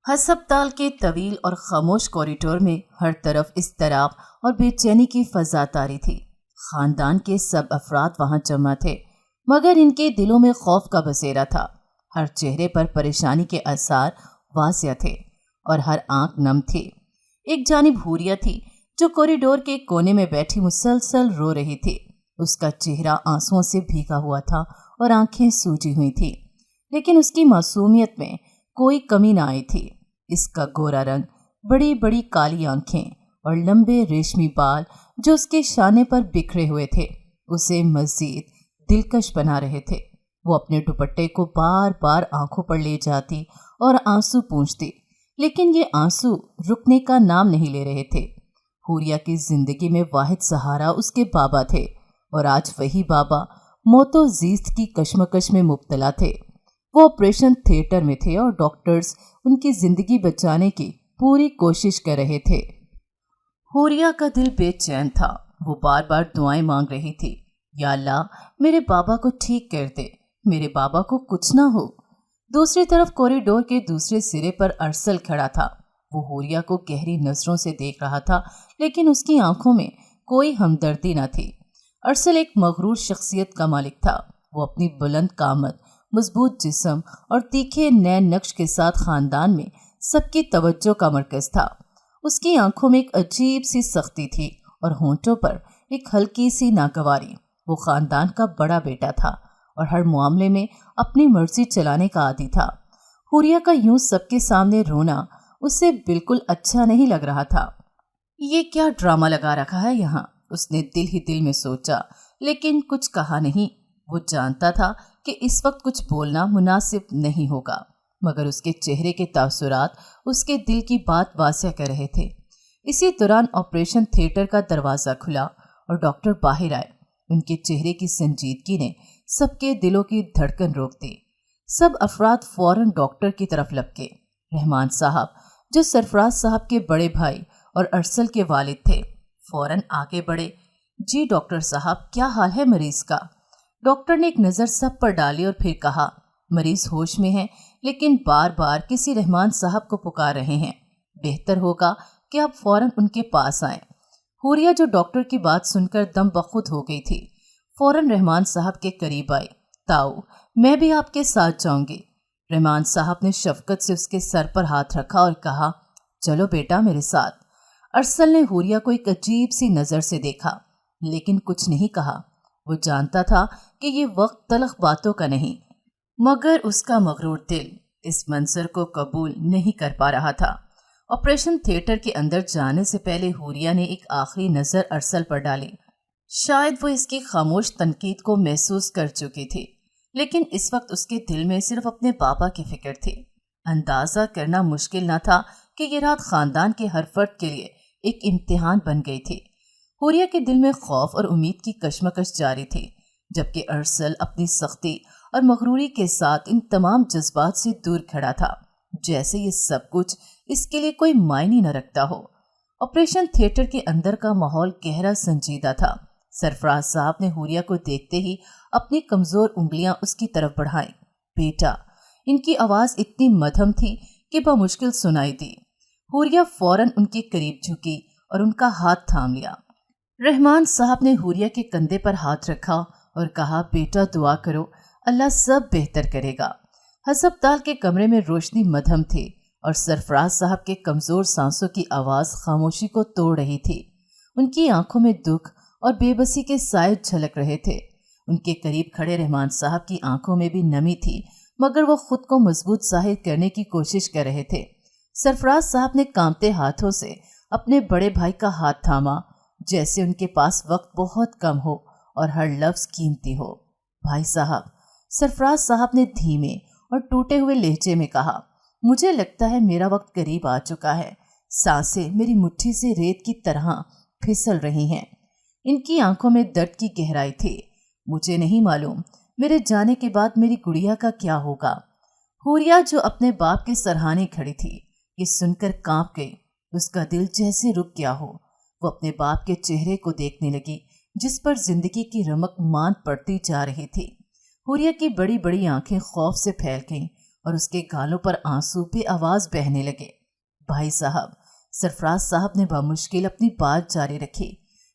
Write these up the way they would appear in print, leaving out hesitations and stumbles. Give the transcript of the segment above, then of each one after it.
ہسپتال کے طویل اور خاموش کوریڈور میں ہر طرف اضطراب اور بے چینی کی فضا طاری تھی۔ خاندان کے سب افراد وہاں جمع تھے، مگر ان کے دلوں میں خوف کا بسیرا تھا۔ ہر چہرے پر پریشانی کے آثار واضح تھے اور ہر آنکھ نم تھی۔ ایک جانب حوریہ تھی جو کوریڈور کے کونے میں بیٹھی مسلسل رو رہی تھی۔ اس کا چہرہ آنسوؤں سے بھیگا ہوا تھا اور آنکھیں سوجی ہوئی تھیں، لیکن اس کی معصومیت میں کوئی کمی نہ آئی تھی۔ اس کا گورا رنگ، بڑی بڑی کالی آنکھیں اور لمبے ریشمی بال جو اس کے شانے پر بکھرے ہوئے تھے اسے مزید دلکش بنا رہے تھے۔ وہ اپنے دوپٹے کو بار بار آنکھوں پر لے جاتی اور آنسو پونچھتی، لیکن یہ آنسو رکنے کا نام نہیں لے رہے تھے۔ حوریہ کی زندگی میں واحد سہارا اس کے بابا تھے، اور آج وہی بابا موت و زیست کی کشمکش میں مبتلا تھے۔ وہ آپریشن تھیٹر میں تھے اور ڈاکٹرز ان کی زندگی بچانے کی پوری کوشش کر رہے تھے۔ حوریہ کا دل بے چین تھا۔ وہ بار بار دعائیں مانگ رہی تھی، یا اللہ میرے بابا کو ٹھیک کر دے، میرے بابا کو کچھ نہ ہو۔ دوسری طرف کوریڈور کے دوسرے سرے پر ارسل کھڑا تھا۔ وہ حوریہ کو گہری نظروں سے دیکھ رہا تھا، لیکن اس کی آنکھوں میں کوئی ہمدردی نہ تھی۔ ارسل ایک مغرور شخصیت کا مالک تھا۔ وہ اپنی بلند قامت، مضبوط جسم اور تیکھے نئے نقش کے ساتھ خاندان میں سب کی توجہ کا مرکز تھا۔ اس کی آنکھوں میں ایک عجیب سی سختی تھی اور ہونٹوں پر ایک ہلکی سی ناگواری۔ وہ خاندان کا بڑا بیٹا تھا اور ہر معاملے میں اپنی مرضی چلانے کا عادی تھا۔ حوریہ کا یوں سب کے سامنے رونا اسے بالکل اچھا نہیں لگ رہا تھا۔ یہ کیا ڈرامہ لگا رکھا ہے یہاں، اس نے دل ہی دل میں سوچا، لیکن کچھ کہا نہیں۔ وہ جانتا تھا کہ اس وقت کچھ بولنا مناسب نہیں ہوگا، مگر اس کے چہرے کے تاثرات اس کے دل کی بات واضح کر رہے تھے۔ اسی دوران آپریشن تھیٹر کا دروازہ کھلا اور ڈاکٹر باہر آئے۔ ان کے چہرے کی سنجیدگی نے سب کے دلوں کی دھڑکن روک دی۔ سب افراد فوراً ڈاکٹر کی طرف لپکے۔ رحمان صاحب، جو سرفراز صاحب کے بڑے بھائی اور ارسل کے والد تھے، فوراً آگے بڑھے۔ جی ڈاکٹر صاحب، کیا حال ہے مریض کا؟ ڈاکٹر نے ایک نظر سب پر ڈالی اور پھر کہا، مریض ہوش میں ہے، لیکن بار بار کسی رحمان صاحب کو پکار رہے ہیں۔ بہتر ہوگا کہ آپ فوراً ان کے پاس آئیں۔ حوریہ، جو ڈاکٹر کی بات سن کر دم بخود ہو گئی تھی، فوراً رحمان صاحب کے قریب آئی۔ تاؤ، میں بھی آپ کے ساتھ جاؤں گی۔ رحمان صاحب نے شفقت سے اس کے سر پر ہاتھ رکھا اور کہا، چلو بیٹا میرے ساتھ۔ ارسل نے حوریہ کو ایک عجیب سی نظر سے دیکھا، لیکن کچھ نہیں کہا۔ وہ جانتا تھا کہ یہ وقت تلخ باتوں کا نہیں، مگر اس کا مغرور دل اس منظر کو قبول نہیں کر پا رہا تھا۔ آپریشن تھیٹر کے اندر جانے سے پہلے حوریہ نے ایک آخری نظر ارسل پر ڈالی۔ شاید وہ اس کی خاموش تنقید کو محسوس کر چکی تھی، لیکن اس وقت اس کے دل میں صرف اپنے بابا کی فکر تھی۔ اندازہ کرنا مشکل نہ تھا کہ یہ رات خاندان کے ہر فرد کے لیے ایک امتحان بن گئی تھی۔ حوریہ کے دل میں خوف اور امید کی کشمکش جاری تھی، جبکہ ارسل اپنی سختی اور مغروری کے ساتھ ان تمام جذبات سے دور کھڑا تھا، جیسے یہ سب کچھ اس کے لیے کوئی معنی نہ رکھتا ہو۔ آپریشن تھیٹر کے اندر کا ماحول گہرا سنجیدہ تھا۔ سرفراز صاحب نے حوریہ کو دیکھتے ہی اپنی کمزور انگلیاں اس کی طرف بڑھائیں۔ بیٹا، ان کی آواز اتنی مدھم تھی کہ بمشکل سنائی دی۔ حوریہ فوراً ان کے قریب جھکی اور ان کا ہاتھ تھام لیا۔ رحمان صاحب نے حوریہ کے کندھے پر ہاتھ رکھا اور کہا، بیٹا دعا کرو، اللہ سب بہتر کرے گا۔ ہسپتال کے کمرے میں روشنی مدھم تھی اور سرفراز صاحب کے کمزور سانسوں کی آواز خاموشی کو توڑ رہی تھی۔ ان کی آنکھوں میں دکھ اور بے بسی کے سائے جھلک رہے تھے۔ ان کے قریب کھڑے رحمان صاحب کی آنکھوں میں بھی نمی تھی، مگر وہ خود کو مضبوط ظاہر کرنے کی کوشش کر رہے تھے۔ سرفراز صاحب نے کانپتے ہاتھوں سے اپنے بڑے بھائی کا ہاتھ تھاما، جیسے ان کے پاس وقت بہت کم ہو اور ہر لفظ قیمتی ہو۔ بھائی صاحب، سرفراز صاحب نے دھیمے اور ٹوٹے ہوئے لہجے میں کہا، مجھے لگتا ہے میرا وقت قریب آ چکا ہے۔ سانسیں میری مٹھی سے ریت کی طرح پھسل رہی ہیں۔ ان کی آنکھوں میں درد کی گہرائی تھی۔ مجھے نہیں معلوم میرے جانے کے بعد میری گڑیا کا کیا ہوگا۔ حوریہ، جو اپنے باپ کے سرہانے کھڑی تھی، یہ سن کر کانپ گئی۔ اس کا دل جیسے رک گیا ہو۔ وہ اپنے باپ کے چہرے کو دیکھنے لگی، جس پر زندگی کی رمق ماند پڑتی جا رہی تھی۔ حوریہ کی بڑی بڑی آنکھیں خوف سے پھیل گئیں اور اس کے گالوں پر آنسو بے آواز بہنے لگے۔ بھائی صاحب، سرفراز صاحب نے بمشکل اپنی بات جاری رکھی،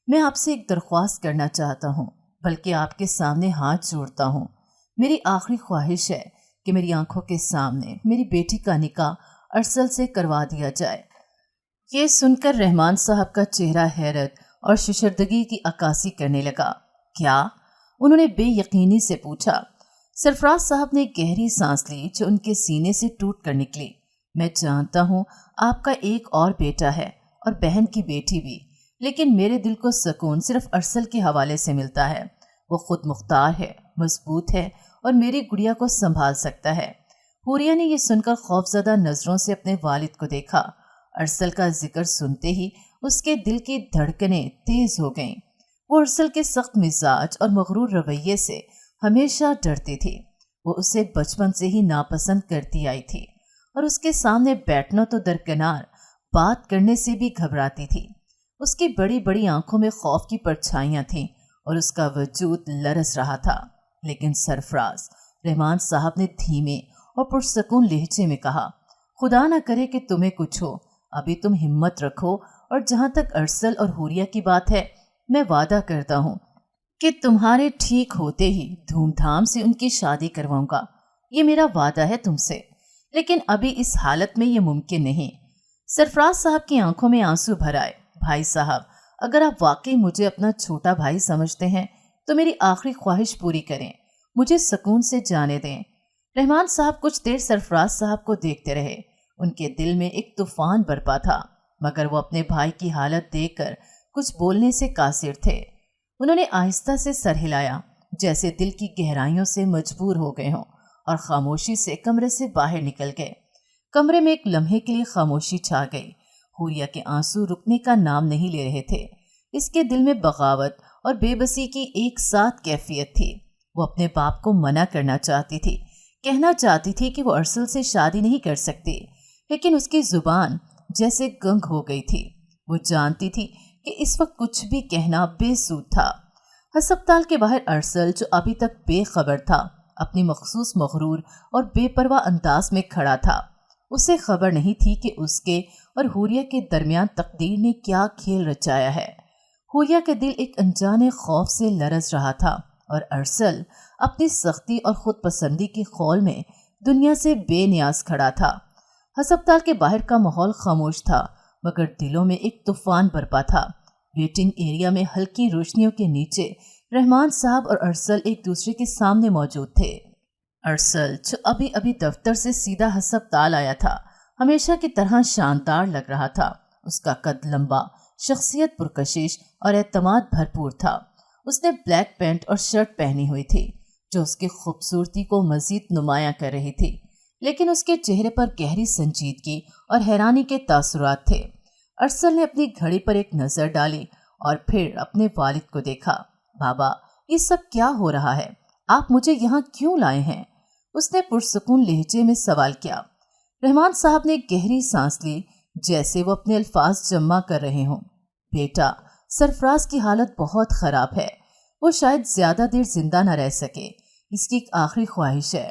میں آپ سے ایک درخواست کرنا چاہتا ہوں، بلکہ آپ کے سامنے ہاتھ جوڑتا ہوں۔ میری آخری خواہش ہے کہ میری آنکھوں کے سامنے میری بیٹی کا نکاح ارسل سے کروا دیا جائے۔ یہ سن کر رحمان صاحب کا چہرہ حیرت اور ششردگی کی عکاسی کرنے لگا۔ کیا؟ انہوں نے بے یقینی سے پوچھا۔ سرفراز صاحب نے گہری سانس لی جو ان کے سینے سے ٹوٹ کر نکلی۔ میں جانتا ہوں آپ کا ایک اور بیٹا ہے اور بہن کی بیٹی بھی، لیکن میرے دل کو سکون صرف ارسل کے حوالے سے ملتا ہے۔ وہ خود مختار ہے، مضبوط ہے اور میری گڑیا کو سنبھال سکتا ہے۔ حوریہ نے یہ سن کر خوفزدہ نظروں سے اپنے والد کو دیکھا۔ ارسل کا ذکر سنتے ہی اس کے دل کی دھڑکنیں تیز ہو گئیں۔ وہ ارسل کے سخت مزاج اور مغرور رویے سے ہمیشہ ڈرتی تھی۔ وہ اسے بچپن سے ہی ناپسند کرتی آئی تھی اور اس کے سامنے بیٹھنا تو درکنار، بات کرنے سے بھی گھبراتی تھی۔ اس کی بڑی بڑی آنکھوں میں خوف کی پرچھائیاں تھیں اور اس کا وجود لرز رہا تھا۔ لیکن سرفراز، رحمان صاحب نے دھیمے اور پرسکون لہجے میں کہا، خدا نہ کرے کہ تمہیں کچھ ہو، ابھی تم ہمت رکھو، اور جہاں تک ارسل اور حوریہ کی بات ہے، میں وعدہ کرتا ہوں کہ تمہارے ٹھیک ہوتے ہی دھوم دھام سے ان کی شادی کرواؤں گا۔ یہ میرا وعدہ ہے تم سے، لیکن ابھی اس حالت میں یہ ممکن نہیں۔ سرفراز صاحب کی آنکھوں میں آنسو بھر آئے۔ بھائی صاحب، اگر آپ واقعی مجھے اپنا چھوٹا بھائی سمجھتے ہیں تو میری آخری خواہش پوری کریں، مجھے سکون سے جانے دیں۔ رحمان صاحب کچھ دیر سرفراز صاحب کو دیکھتے رہے۔ ان کے دل میں ایک طوفان برپا تھا، مگر وہ اپنے بھائی کی حالت دیکھ کر کچھ بولنے سے قاصر تھے۔ انہوں نے آہستہ سے سر ہلایا، جیسے دل کی گہرائیوں سے مجبور ہو گئے ہوں، اور خاموشی سے کمرے سے باہر نکل گئے۔ کمرے میں ایک لمحے کے لیے خاموشی چھا گئی۔ حوریہ کے آنسو رکنے کا نام نہیں لے رہے تھے۔ اس کے دل میں بغاوت اور بے بسی کی ایک ساتھ کیفیت تھی۔ وہ اپنے باپ کو منع کرنا چاہتی تھی، کہنا چاہتی تھی کہ وہ ارسل سے شادی نہیں کر سکتی، لیکن اس کی زبان جیسے گنگ ہو گئی تھی۔ وہ جانتی تھی کہ اس وقت کچھ بھی کہنا بے سود تھا۔ ہسپتال کے باہر ارسل، جو ابھی تک بے خبر تھا، اپنی مخصوص مغرور اور بے پرواہ انداز میں کھڑا تھا۔ اسے خبر نہیں تھی کہ اس کے اور حوریہ کے درمیان تقدیر نے کیا کھیل رچایا ہے۔ حوریہ کا دل ایک انجانے خوف سے لرز رہا تھا، اور ارسل اپنی سختی اور خود پسندی کی خول میں دنیا سے بے نیاز کھڑا تھا۔ ہسپتال کے باہر کا ماحول خاموش تھا، مگر دلوں میں ایک طوفان برپا تھا۔ ویٹنگ ایریا میں ہلکی روشنیوں کے نیچے رحمان صاحب اور ارسل ایک دوسرے کے سامنے موجود تھے۔ ارسل، جو ابھی ابھی دفتر سے سیدھا ہسپتال آیا تھا، ہمیشہ کی طرح شاندار لگ رہا تھا۔ اس کا قد لمبا، شخصیت پرکشش اور اعتماد بھرپور تھا۔ اس نے بلیک پینٹ اور شرٹ پہنی ہوئی تھی، جو اس کی خوبصورتی کو مزید نمایاں کر رہی تھی، لیکن اس کے چہرے پر گہری سنجیدگی اور حیرانی کے تاثرات تھے۔ ارسل نے اپنی گھڑی پر ایک نظر ڈالی اور پھر اپنے والد کو دیکھا۔ بابا، یہ سب کیا ہو رہا ہے؟ آپ مجھے یہاں کیوں لائے ہیں؟ اس نے پرسکون لہجے میں سوال کیا۔ رحمان صاحب نے گہری سانس لی، جیسے وہ اپنے الفاظ جمع کر رہے ہوں۔ بیٹا، سرفراز کی حالت بہت خراب ہے، وہ شاید زیادہ دیر زندہ نہ رہ سکے۔ اس کی ایک آخری خواہش ہے،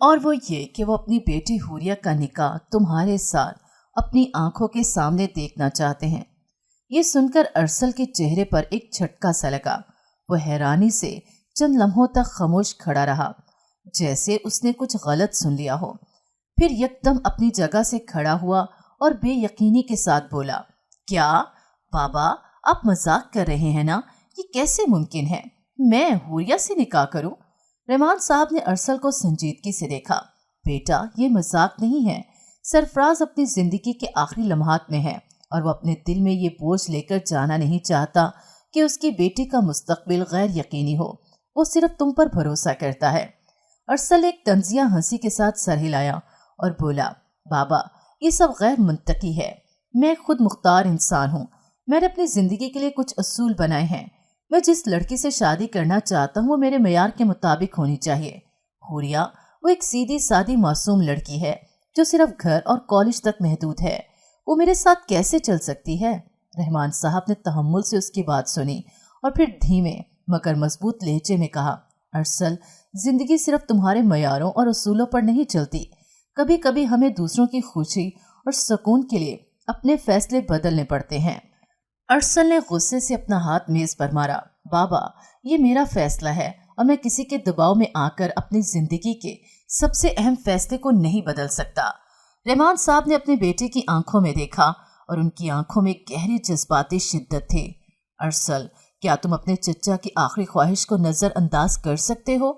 اور وہ یہ کہ وہ اپنی بیٹی حوریہ کا نکاح تمہارے ساتھ اپنی آنکھوں کے سامنے دیکھنا چاہتے ہیں۔ یہ سن کر ارسل کے چہرے پر ایک جھٹکا سا لگا۔ وہ حیرانی سے چند لمحوں تک خاموش کھڑا رہا، جیسے اس نے کچھ غلط سن لیا ہو۔ پھر یکدم اپنی جگہ سے کھڑا ہوا اور بے یقینی کے ساتھ بولا، کیا بابا، آپ مذاق کر رہے ہیں نا؟ یہ کیسے ممکن ہے؟ میں حوریہ سے نکاح کروں؟ رحمان صاحب نے ارسل کو سنجیدگی سے دیکھا۔ بیٹا، یہ مذاق نہیں ہے۔ سرفراز اپنی زندگی کے آخری لمحات میں ہے، اور وہ اپنے دل میں یہ بوجھ لے کر جانا نہیں چاہتا کہ اس کی بیٹی کا مستقبل غیر یقینی ہو۔ وہ صرف تم پر بھروسہ کرتا ہے۔ ارسل ایک طنزیہ ہنسی کے ساتھ سر ہلایا اور بولا، بابا، یہ سب غیر منطقی ہے۔ میں خود مختار انسان ہوں۔ میں نے اپنی زندگی کے لیے کچھ اصول بنائے ہیں۔ میں جس لڑکی سے شادی کرنا چاہتا ہوں وہ میرے معیار کے مطابق ہونی چاہیے۔ حوریہ، وہ ایک سیدھی سادی معصوم لڑکی ہے جو صرف گھر اور کالج تک محدود ہے۔ وہ میرے ساتھ کیسے چل سکتی ہے؟ رحمان صاحب نے تحمل سے اس کی بات سنی اور پھر دھیمے مگر مضبوط لہجے میں کہا، ارسل، زندگی صرف تمہارے معیاروں اور اصولوں پر نہیں چلتی، کبھی کبھی ہمیں دوسروں کی خوشی اور سکون کے لیے اپنے فیصلے بدلنے پڑتے ہیں۔ ارسل نے غصے سے اپنا ہاتھ میز پر مارا۔ بابا، یہ میرا فیصلہ ہے اور میں کسی کے دباؤ میں آ کر اپنی زندگی کے سب سے اہم فیصلے کو نہیں بدل سکتا۔ رحمان صاحب نے اپنے بیٹے کی آنکھوں میں دیکھا اور ان کی آنکھوں میں گہری جذباتی شدت تھی۔ ارسل، کیا تم اپنے چچا کی آخری خواہش کو نظر انداز کر سکتے ہو؟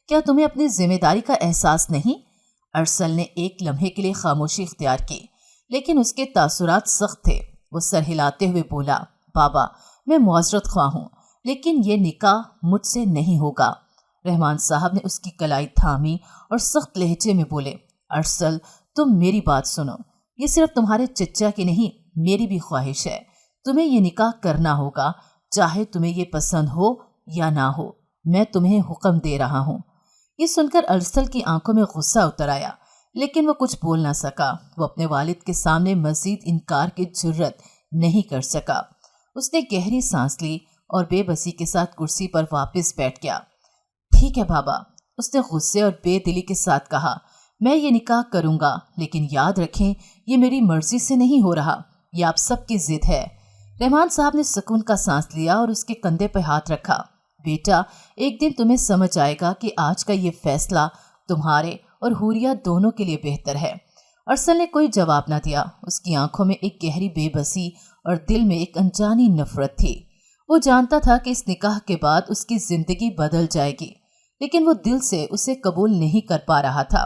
کیا تمہیں اپنی ذمہ داری کا احساس نہیں؟ ارسل نے ایک لمحے کے لیے خاموشی اختیار کی، لیکن اس کے تاثرات سخت تھے۔ وہ سر ہلاتے ہوئے بولا، بابا، میں معذرت خواہ ہوں، لیکن یہ نکاح مجھ سے نہیں ہوگا۔ رحمان صاحب نے اس کی کلائی تھامی اور سخت لہجے میں بولے، ارسل، تم میری بات سنو، یہ صرف تمہارے چچا کی نہیں، میری بھی خواہش ہے۔ تمہیں یہ نکاح کرنا ہوگا، چاہے تمہیں یہ پسند ہو یا نہ ہو۔ میں تمہیں حکم دے رہا ہوں۔ یہ سن کر ارسل کی آنکھوں میں غصہ اتر آیا، لیکن وہ کچھ بول نہ سکا۔ وہ اپنے والد کے سامنے مزید انکار کی جرت نہیں کر سکا۔ اس نے گہری سانس لی اور بے بسی کے ساتھ کرسی پر واپس بیٹھ گیا۔ ٹھیک ہے بابا، اس نے غصے اور بے دلی کے ساتھ کہا، میں یہ نکاح کروں گا، لیکن یاد رکھیں یہ میری مرضی سے نہیں ہو رہا، یہ آپ سب کی ضد ہے۔ رحمان صاحب نے سکون کا سانس لیا اور اس کے کندھے پہ ہاتھ رکھا۔ بیٹا، ایک دن تمہیں سمجھ آئے گا کہ آج کا یہ فیصلہ تمہارے اور حوریہ دونوں کے لیے بہتر ہے۔ ارسل نے کوئی جواب نہ دیا۔ اس کی آنکھوں میں ایک گہری بے بسی اور دل میں ایک انجانی نفرت تھی۔ وہ جانتا تھا کہ اس نکاح کے بعد اس کی زندگی بدل جائے گی، لیکن وہ دل سے اسے قبول نہیں کر پا رہا تھا۔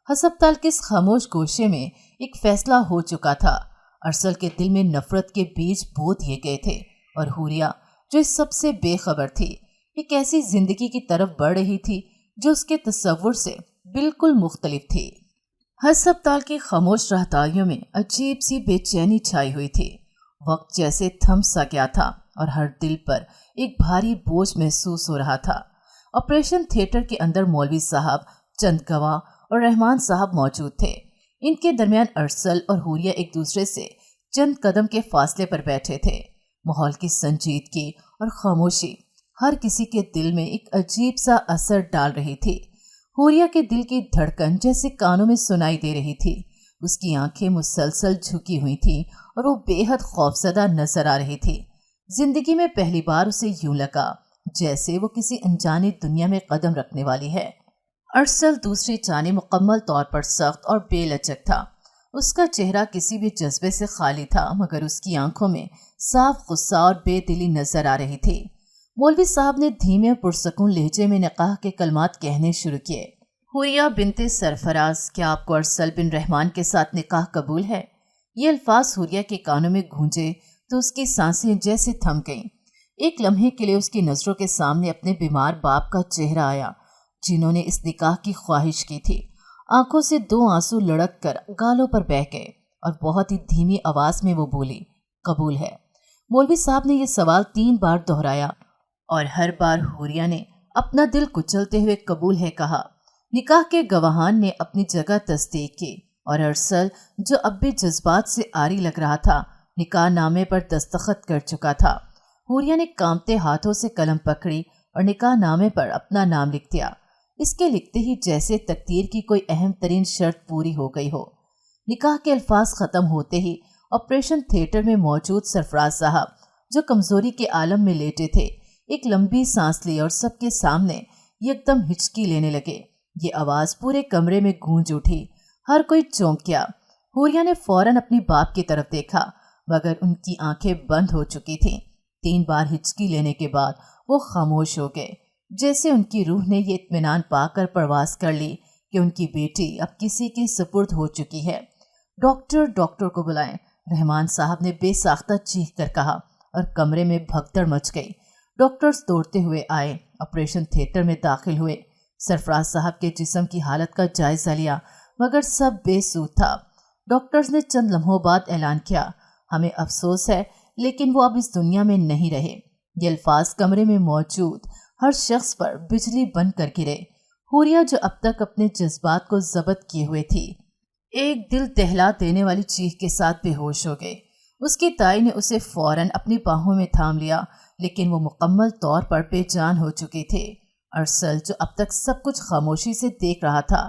ہسپتال کے اس خاموش گوشے میں ایک فیصلہ ہو چکا تھا۔ ارسل کے دل میں نفرت کے بیج بو دیے گئے تھے، اور حوریہ جو اس سب سے بے خبر تھی، ایک ایسی زندگی کی طرف بڑھ رہی تھی جو اس کے تصور سے بالکل مختلف تھی۔ ہسپتال کی خاموش رہداریوں میں عجیب سی بے چینی چھائی ہوئی تھی۔ وقت جیسے تھم سا گیا تھا اور ہر دل پر ایک بھاری بوجھ محسوس ہو رہا تھا۔ آپریشن تھیٹر کے اندر مولوی صاحب، چند گواہ اور رحمان صاحب موجود تھے۔ ان کے درمیان ارسل اور حوریہ ایک دوسرے سے چند قدم کے فاصلے پر بیٹھے تھے۔ ماحول کی سنجیدگی اور خاموشی ہر کسی کے دل میں ایک عجیب سا اثر ڈال رہی تھی۔ حوریہ کے دل کی دھڑکن جیسے کانوں میں سنائی دے رہی تھی۔ اس کی آنکھیں مسلسل جھکی ہوئی تھیں اور وہ بے حد خوفزدہ نظر آ رہی تھی۔ زندگی میں پہلی بار اسے یوں لگا جیسے وہ کسی انجانی دنیا میں قدم رکھنے والی ہے۔ ارسل دوسری جانب مکمل طور پر سخت اور بے لچک تھا۔ اس کا چہرہ کسی بھی جذبے سے خالی تھا، مگر اس کی آنکھوں میں صاف غصہ اور بے دلی نظر آ رہی تھی۔ مولوی صاحب نے دھیمے اور پرسکون لہجے میں نکاح کے کلمات کہنے شروع کیے۔ حوریہ بنت سرفراز، کیا آپ کو ارسل بن رحمان کے ساتھ نکاح قبول ہے؟ یہ الفاظ حوریہ کے کانوں میں گونجے تو اس کی سانسیں جیسے تھم گئیں۔ ایک لمحے کے لیے اس کی نظروں کے سامنے اپنے بیمار باپ کا چہرہ آیا، جنہوں نے اس نکاح کی خواہش کی تھی۔ آنکھوں سے دو آنسو لڑک کر گالوں پر بہہ گئے اور بہت ہی دھیمی آواز میں وہ بولی، قبول ہے۔ مولوی صاحب نے یہ سوال 3 بار دہرایا اور ہر بار حوریہ نے اپنا دل کچلتے ہوئے قبول ہے کہا۔ نکاح کے گواہان نے اپنی جگہ تصدیق کی اور ارسل، جو اب بھی جذبات سے عاری لگ رہا تھا، نکاح نامے پر دستخط کر چکا تھا۔ حوریہ نے کانپتے ہاتھوں سے قلم پکڑی اور نکاح نامے پر اپنا نام لکھ دیا۔ اس کے لکھتے ہی جیسے تقدیر کی کوئی اہم ترین شرط پوری ہو گئی ہو۔ نکاح کے الفاظ ختم ہوتے ہی آپریشن تھیٹر میں موجود سرفراز صاحب، جو کمزوری کے عالم میں لیٹے تھے، ایک لمبی سانس لی اور سب کے سامنے یکدم ہچکی لینے لگے۔ یہ آواز پورے کمرے میں گونج اٹھی۔ ہر کوئی چونک گیا۔ حوریہ نے فوراً اپنی باپ کی طرف دیکھا، مگر ان کی آنکھیں بند ہو چکی تھیں۔ 3 بار ہچکی لینے کے بعد وہ خاموش ہو گئے، جیسے ان کی روح نے یہ اطمینان پا کر پرواز کر لی کہ ان کی بیٹی اب کسی کے سپرد ہو چکی ہے۔ ڈاکٹر کو بلائیں، رحمان صاحب نے بے ساختہ چیخ کر کہا، اور کمرے میں بھگدڑ مچ گئی۔ ڈاکٹرز دوڑتے ہوئے آئے، آپریشن تھیٹر میں داخل ہوئے، سرفراز صاحب کے جسم کی حالت کا جائزہ لیا، مگر سب بے سود تھا۔ ڈاکٹرز نے چند لمحوں بعد اعلان کیا، ہمیں افسوس ہے لیکن وہ اب اس دنیا میں نہیں رہے۔ یہ الفاظ کمرے میں موجود ہر شخص پر بجلی بن کر گرے۔ حوریہ، جو اب تک اپنے جذبات کو ضبط کیے ہوئے تھی، ایک دل دہلا دینے والی چیخ کے ساتھ بے ہوش ہو گئے۔ اس کی تائی نے اسے فوراً اپنی باہوں میں تھام لیا، لیکن وہ مکمل طور پر بے جان ہو چکی تھے۔ ارسل، جو اب تک سب کچھ خاموشی سے دیکھ رہا تھا،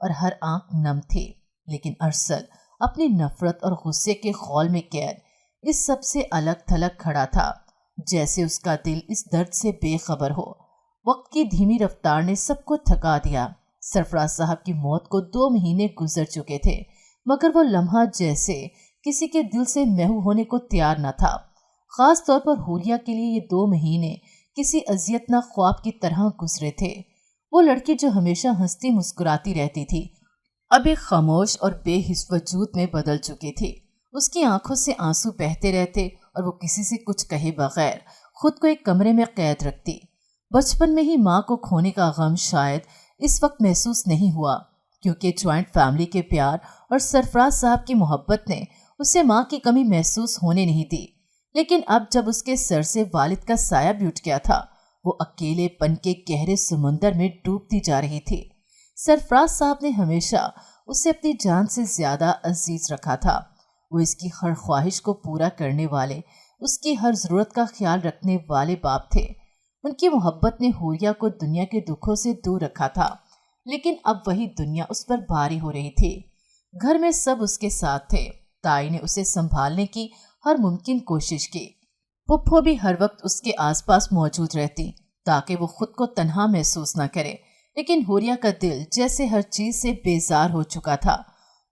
اور ہر آنکھ نم تھی، لیکن ارسل اپنی نفرت اور غصے کے خول میں قید اس سب سے الگ تھلگ کھڑا تھا، جیسے اس کا دل اس درد سے بے خبر ہو۔ وقت کی دھیمی رفتار نے سب کو تھکا دیا۔ سرفراز صاحب کی موت کو 2 مہینے گزر چکے تھے، مگر وہ لمحہ جیسے کسی کے دل سے محو ہونے کو تیار نہ تھا۔ خاص طور پر حوریہ کے لیے یہ 2 مہینے کسی اذیتناک خواب کی طرح گزرے تھے۔ وہ لڑکی جو ہمیشہ ہنستی مسکراتی رہتی تھی، اب ایک خاموش اور بے حس وجود میں بدل چکی تھی۔ اس کی آنکھوں سے آنسو بہتے رہتے اور وہ کسی سے کچھ کہے بغیر خود کو ایک کمرے میں قید رکھتی۔ بچپن میں ہی ماں کو کھونے کا غم شاید اس وقت محسوس نہیں ہوا، کیونکہ جوائنٹ فیملی کے پیار اور سرفراز صاحب کی محبت نے اسے ماں کی کمی محسوس ہونے نہیں دی۔ لیکن اب جب اس کے سر سے والد کا سایہ بھی اٹھ گیا تھا، وہ اکیلے پن کے گہرے سمندر میں ڈوبتی جا رہی تھی۔ سرفراز صاحب نے ہمیشہ اسے اپنی جان سے زیادہ عزیز رکھا تھا۔ وہ اس کی ہر خواہش کو پورا کرنے والے، اس کی ہر ضرورت کا خیال رکھنے والے باپ تھے۔ ان کی محبت نے حوریہ کو دنیا کے دکھوں سے دور رکھا تھا، لیکن اب وہی دنیا اس پر بھاری ہو رہی تھی۔ گھر میں سب اس کے ساتھ تھے۔ تائی نے اسے سنبھالنے کی ہر ممکن کوشش کی۔ پھپھو بھی ہر وقت اس کے آس پاس موجود رہتی تاکہ وہ خود کو تنہا محسوس نہ کرے، لیکن حوریہ کا دل جیسے ہر چیز سے بیزار ہو چکا تھا۔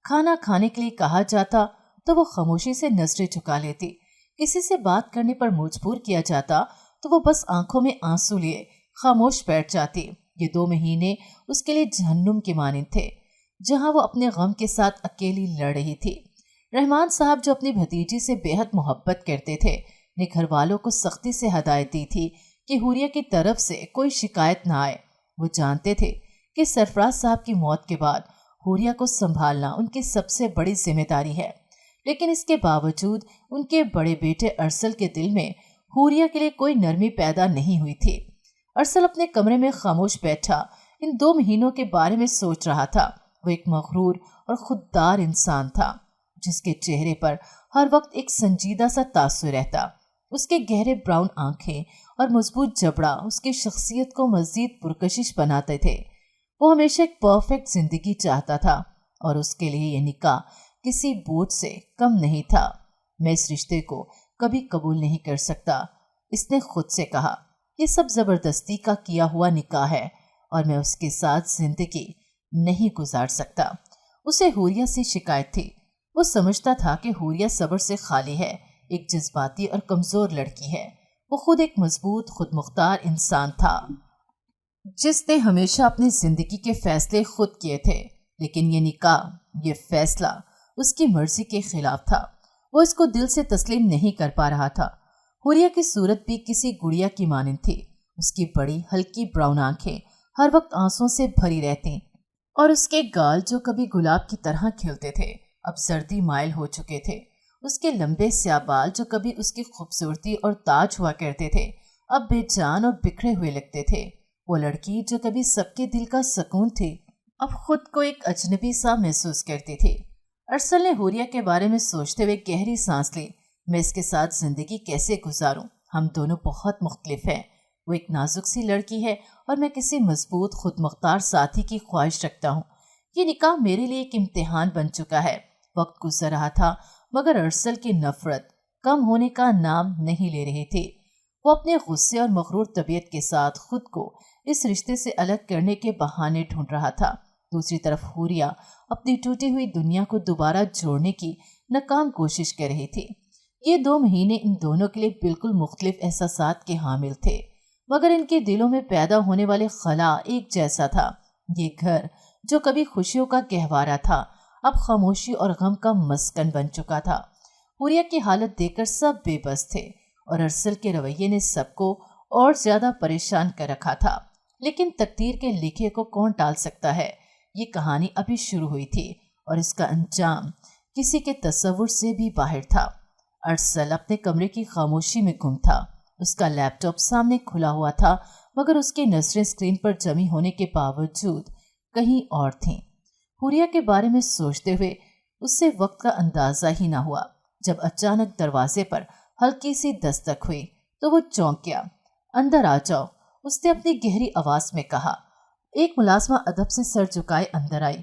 کھانا کھانے کے لیے کہا جاتا تو وہ خاموشی سے نظریں جھکا لیتی، کسی سے بات کرنے پر مجبور کیا جاتا تو وہ بس آنکھوں میں آنسو لیے خاموش بیٹھ جاتی۔ یہ 2 مہینے اس کے لیے جہنم کے مانند تھے، جہاں وہ اپنے غم کے ساتھ اکیلی لڑ رہی تھی۔ رحمان صاحب جو اپنی بھتیجی سے بے حد محبت کرتے تھے، نے گھر والوں کو سختی سے ہدایت دی تھی کہ حوریہ کی طرف سے کوئی شکایت نہ آئے۔ وہ جانتے تھے کہ سرفراز صاحب کی موت کے بعد حوریہ کو سنبھالنا ان کی سب سے بڑی ذمہ داری ہے، لیکن اس کے باوجود ان کے بڑے بیٹے ارسل کے دل میں حوریہ کے لیے کوئی نرمی پیدا نہیں ہوئی تھی۔ ارسل اپنے کمرے میں خاموش بیٹھا ان 2 مہینوں کے بارے میں سوچ رہا تھا۔ وہ ایک مغرور اور خوددار انسان تھا، جس کے چہرے پر ہر وقت ایک سنجیدہ سا تاثر رہتا۔ اس کے گہرے براؤن آنکھیں اور مضبوط جبڑا اس کی شخصیت کو مزید پرکشش بناتے تھے۔ وہ ہمیشہ ایک پرفیکٹ زندگی چاہتا تھا اور اس کے لیے یہ نکاح کسی بوجھ سے کم نہیں تھا۔ میں اس رشتے کو کبھی قبول نہیں کر سکتا، اس نے خود سے کہا۔ یہ سب زبردستی کا کیا ہوا نکاح ہے اور میں اس کے ساتھ زندگی نہیں گزار سکتا۔ اسے حوریہ سے شکایت تھی۔ وہ سمجھتا تھا کہ حوریہ صبر سے خالی ہے، ایک جذباتی اور کمزور لڑکی ہے۔ وہ خود ایک مضبوط، خود مختار انسان تھا، جس نے ہمیشہ اپنی زندگی کے فیصلے خود کیے تھے، لیکن یہ نکاح، یہ فیصلہ اس کی مرضی کے خلاف تھا۔ وہ اس کو دل سے تسلیم نہیں کر پا رہا تھا۔ حوریہ کی صورت بھی کسی گڑیا کی مانند تھی۔ اس کی بڑی ہلکی براؤن آنکھیں ہر وقت آنسوں سے بھری رہتی اور اس کے گال جو کبھی گلاب کی طرح کھلتے تھے اب زردی مائل ہو چکے تھے۔ اس کے لمبے سیاہ بال جو کبھی اس کی خوبصورتی اور تاج ہوا کرتے تھے اب بے جان اور بکھرے ہوئے لگتے تھے۔ وہ لڑکی جو کبھی سب کے دل کا سکون تھی اب خود کو ایک اجنبی سا محسوس کرتی تھی۔ ارسل نے حوریہ کے بارے میں سوچتے ہوئے گہری سانس لی۔ میں اس کے ساتھ زندگی کیسے گزاروں؟ ہم دونوں بہت مختلف ہیں۔ وہ ایک نازک سی لڑکی ہے اور میں کسی مضبوط، خود مختار ساتھی کی خواہش رکھتا ہوں۔ یہ نکاح میرے لیے ایک امتحان بن چکا ہے۔ وقت گزر رہا تھا مگر ارسل کی نفرت کم ہونے کا نام نہیں لے رہی تھی۔ وہ اپنے غصے اور مغرور طبیعت کے ساتھ خود کو اس رشتے سے الگ کرنے کے بہانے ڈھونڈ رہا تھا۔ دوسری طرف حوریہ اپنی ٹوٹی ہوئی دنیا کو دوبارہ جوڑنے کی ناکام کوشش کر رہی تھی۔ یہ 2 مہینے ان دونوں کے لیے بالکل مختلف احساسات کے حامل تھے، مگر ان کے دلوں میں پیدا ہونے والے خلا ایک جیسا تھا۔ یہ گھر جو کبھی خوشیوں کا گہوارہ تھا اب خاموشی اور غم کا مسکن بن چکا تھا۔ حوریہ کی حالت دیکھ کر سب بے بس تھے اور ارسل کے رویے نے سب کو اور زیادہ پریشان کر رکھا تھا، لیکن تقدیر کے لکھے کو کون ٹال سکتا ہے؟ یہ کہانی ابھی شروع ہوئی تھی اور اس کا انجام کسی کے تصور سے بھی باہر تھا۔ ارسل اپنے کمرے کی خاموشی میں گم تھا۔ اس کا لیپ ٹاپ سامنے کھلا ہوا تھا مگر اس کی نظریں اسکرین پر جمی ہونے کے باوجود کہیں اور تھیں۔ حوریہ کے بارے میں سوچتے ہوئے اس سے وقت کا اندازہ ہی نہ ہوا۔ جب اچانک دروازے پر ہلکی سی دستک ہوئی تو وہ چونک گیا۔ اندر آ جاؤ، اس نے اپنی گہری آواز میں کہا۔ ایک ملازمہ ادب سے سر جھکائے اندر آئی۔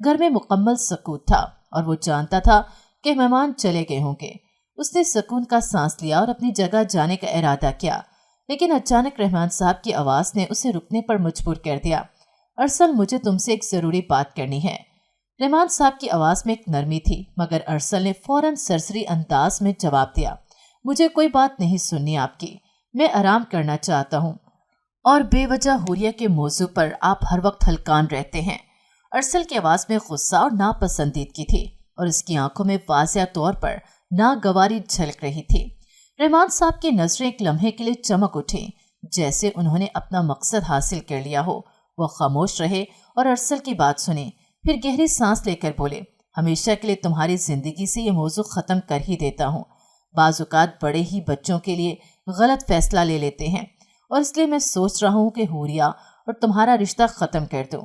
گھر میں مکمل سکون تھا اور وہ جانتا تھا کہ مہمان چلے گئے ہوں گے۔ اس نے سکون کا سانس لیا اور اپنی جگہ جانے کا ارادہ کیا، لیکن اچانک رحمان صاحب کی آواز نے اسے رکنے پر مجبور کر دیا۔ ارسل، مجھے تم سے ایک ضروری بات کرنی ہے۔ رحمان صاحب کی آواز میں ایک نرمی تھی، مگر ارسل نے فوراً سرسری انداز میں جواب دیا، مجھے کوئی بات نہیں سننی آپ کی، میں آرام کرنا چاہتا ہوں، اور بے وجہ حوریہ کے موضوع پر آپ ہر وقت ہلکان رہتے ہیں۔ ارسل کی آواز میں غصہ اور ناپسندیدگی تھی، اور اس کی آنکھوں میں واضح طور پر ناگواری جھلک رہی تھی۔ رحمان صاحب کی نظریں ایک لمحے کے لیے چمک اٹھیں، جیسے انہوں نے اپنا مقصد حاصل کر لیا ہو۔ وہ خاموش رہے اور ارسل کی بات سنی، پھر گہری سانس لے کر بولے، ہمیشہ کے لیے تمہاری زندگی سے یہ موضوع ختم کر ہی دیتا ہوں۔ بعض اوقات بڑے ہی بچوں کے لیے غلط فیصلہ لے لیتے ہیں، اور اس لیے میں سوچ رہا ہوں کہ حوریہ اور تمہارا رشتہ ختم کر دوں۔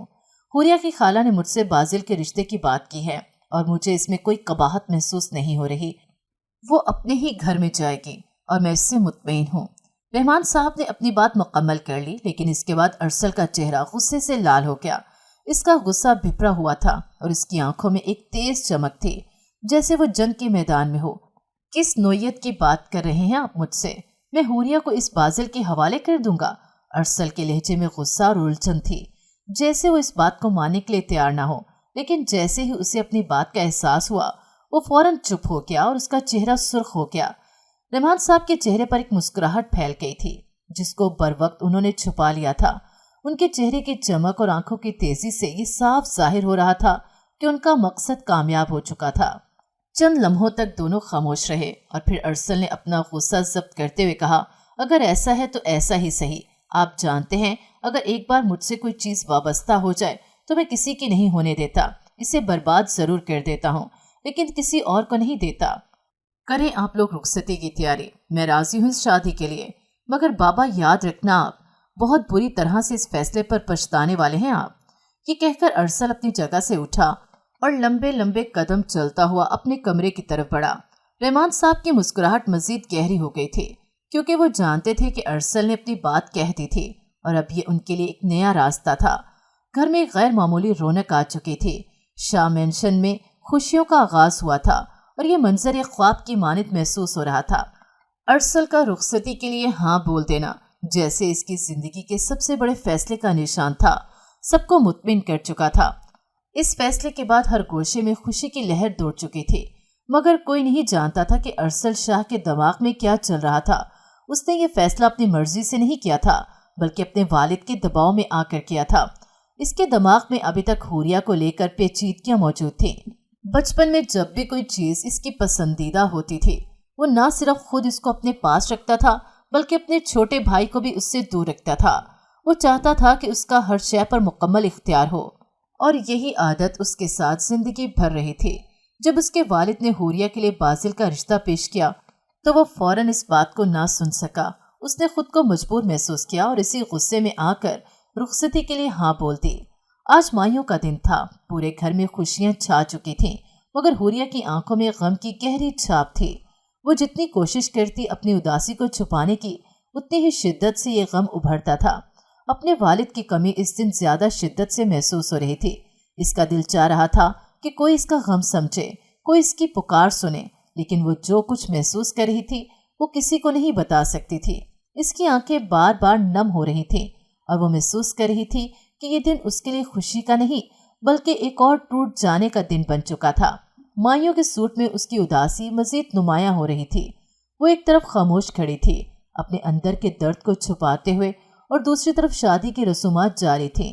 حوریہ کی خالہ نے مجھ سے بازل کے رشتے کی بات کی ہے، اور مجھے اس میں کوئی قباحت محسوس نہیں ہو رہی۔ وہ اپنے ہی گھر میں جائے گی اور میں اس سے مطمئن ہوں۔ رحمان صاحب نے اپنی بات مکمل کر لی، لیکن اس کے بعد ارسل کا چہرہ غصے سے لال ہو گیا۔ اس کا غصہ بھپرا ہوا تھا اور اس کی آنکھوں میں ایک تیز چمک تھی، جیسے وہ جنگ کے میدان میں ہو۔ کس نوعیت کی بات کر رہے ہیں آپ مجھ سے؟ میں حوریہ کو اس بازل کے حوالے کر دوں گا؟ ارسل کے لہجے میں غصہ اور الجھن تھی، جیسے وہ اس بات کو ماننے کے لیے تیار نہ ہو، لیکن جیسے ہی اسے اپنی بات کا احساس ہوا وہ فوراً چپ ہو گیا اور اس کا چہرہ سرخ ہو گیا۔ رحمان صاحب کے چہرے پر ایک مسکراہٹ پھیل گئی تھی، جس کو بر وقت انہوں نے چھپا لیا تھا۔ ان کے چہرے کی چمک اور آنکھوں کی تیزی سے یہ صاف ظاہر ہو رہا تھا کہ ان کا مقصد کامیاب ہو چکا تھا۔ چند لمحوں تک دونوں خاموش رہے، اور پھر ارسل نے اپنا غصہ ضبط کرتے ہوئے کہا، اگر ایسا ہے تو ایسا ہی صحیح۔ آپ جانتے ہیں اگر ایک بار مجھ سے کوئی چیز وابستہ ہو جائے تو میں کسی کی نہیں ہونے دیتا، اسے برباد ضرور کر دیتا ہوں، لیکن کسی اور کو نہیں دیتا۔ کریں آپ لوگ رخصتی کی تیاری، میں راضی ہوں اس شادی کے لیے، مگر بابا یاد رکھنا آپ بہت بری طرح سے اس فیصلے پر پچھتانے والے ہیں آپ۔ یہ کہہ کر ارسل اپنی جگہ سے اٹھا اور لمبے لمبے قدم چلتا ہوا اپنے کمرے کی طرف بڑھا۔ رحمان صاحب کی مسکراہٹ مزید گہری ہو گئی تھی، کیونکہ وہ جانتے تھے کہ ارسل نے اپنی بات کہہ دی تھی، اور اب یہ ان کے لیے ایک نیا راستہ تھا۔ گھر میں ایک غیر معمولی رونق آ چکی تھی۔ شاہ مینشن میں خوشیوں کا آغاز ہوا تھا، اور یہ منظر ایک خواب کی مانند محسوس ہو رہا تھا۔ ارسل کا رخصتی کے لیے ہاں بول دینا جیسے اس کی زندگی کے سب سے بڑے فیصلے کا نشان تھا، سب کو مطمئن کر چکا تھا۔ اس فیصلے کے بعد ہر گوشے میں خوشی کی لہر دوڑ چکی تھی، مگر کوئی نہیں جانتا تھا کہ ارسل شاہ کے دماغ میں کیا چل رہا تھا۔ اس نے یہ فیصلہ اپنی مرضی سے نہیں کیا تھا، بلکہ اپنے والد کے دباؤ میں آ کر کیا تھا۔ اس کے دماغ میں ابھی تک حوریہ کو لے کر پیچیدگیاں موجود تھیں۔ بچپن میں جب بھی کوئی چیز اس کی پسندیدہ ہوتی تھی، وہ نہ صرف خود اس کو اپنے پاس رکھتا تھا، بلکہ اپنے چھوٹے بھائی کو بھی اس سے دور رکھتا تھا۔ وہ چاہتا تھا کہ اس کا ہر شے پر مکمل اختیار ہو، اور یہی عادت اس کے ساتھ زندگی بھر رہی تھی۔ جب اس کے والد نے حوریہ کے لیے بازل کا رشتہ پیش کیا تو وہ فوراً اس بات کو نہ سن سکا۔ اس نے خود کو مجبور محسوس کیا اور اسی غصے میں آ کر رخصتی کے لیے ہاں بول دی۔ آج مائیوں کا دن تھا، پورے گھر میں خوشیاں چھا چکی تھیں، مگر حوریہ کی آنکھوں میں غم کی گہری چھاپ تھی۔ وہ جتنی کوشش کرتی اپنی اداسی کو چھپانے کی، اتنی ہی شدت سے یہ غم ابھرتا تھا۔ اپنے والد کی کمی اس دن زیادہ شدت سے محسوس ہو رہی تھی۔ اس کا دل چاہ رہا تھا کہ کوئی اس کا غم سمجھے، کوئی اس کی پکار سنے، لیکن وہ جو کچھ محسوس کر رہی تھی وہ کسی کو نہیں بتا سکتی تھی۔ اس کی آنکھیں بار بار نم ہو رہی تھیں، اور وہ محسوس کر رہی تھی کہ یہ دن اس کے لیے خوشی کا نہیں بلکہ ایک اور ٹوٹ جانے کا دن بن چکا تھا۔ مائیوں کے سوٹ میں اس کی اداسی مزید نمایاں ہو رہی تھی۔ وہ ایک طرف خاموش کھڑی تھی، اپنے اندر کے درد کو چھپاتے ہوئے، اور دوسری طرف شادی کی رسومات جاری تھیں۔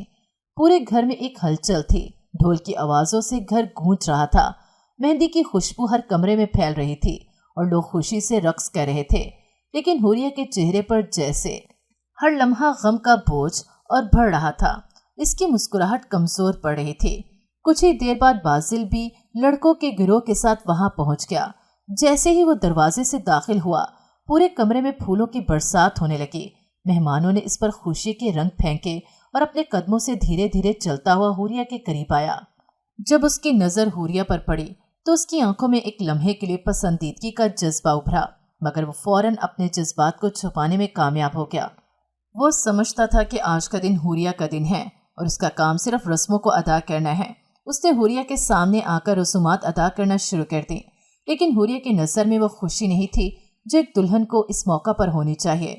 پورے گھر میں ایک ہلچل تھی، ڈھول کی آوازوں سے گھر گونج رہا تھا، مہندی کی خوشبو ہر کمرے میں پھیل رہی تھی، اور لوگ خوشی سے رقص کر رہے تھے، لیکن حوریہ کے چہرے پر جیسے ہر لمحہ غم کا بوجھ اور بڑھ رہا تھا۔ اس کی مسکراہٹ کمزور پڑ رہی تھی۔ کچھ ہی دیر بعد بازل بھی لڑکوں کے گروہ کے ساتھ وہاں پہنچ گیا۔ جیسے ہی وہ دروازے سے داخل ہوا، پورے کمرے میں پھولوں کی برسات ہونے لگی۔ مہمانوں نے اس پر خوشی کے رنگ پھینکے اور اپنے قدموں سے دھیرے دھیرے چلتا ہوا حوریہ کے قریب آیا۔ جب اس کی نظر حوریہ پر پڑی تو اس کی آنکھوں میں ایک لمحے کے لیے پسندیدگی کا جذبہ ابھرا، مگر وہ فوراً اپنے جذبات کو چھپانے میں کامیاب ہو گیا۔ وہ سمجھتا تھا کہ آج کا دن حوریہ کا دن ہے، اور اس کا کام صرف رسموں کو ادا کرنا ہے۔ اس نے حوریہ کے سامنے آ کر رسومات ادا کرنا شروع کر دی، لیکن حوریہ کی نظر میں وہ خوشی نہیں تھی جو ایک دلہن کو اس موقع پر ہونی چاہیے۔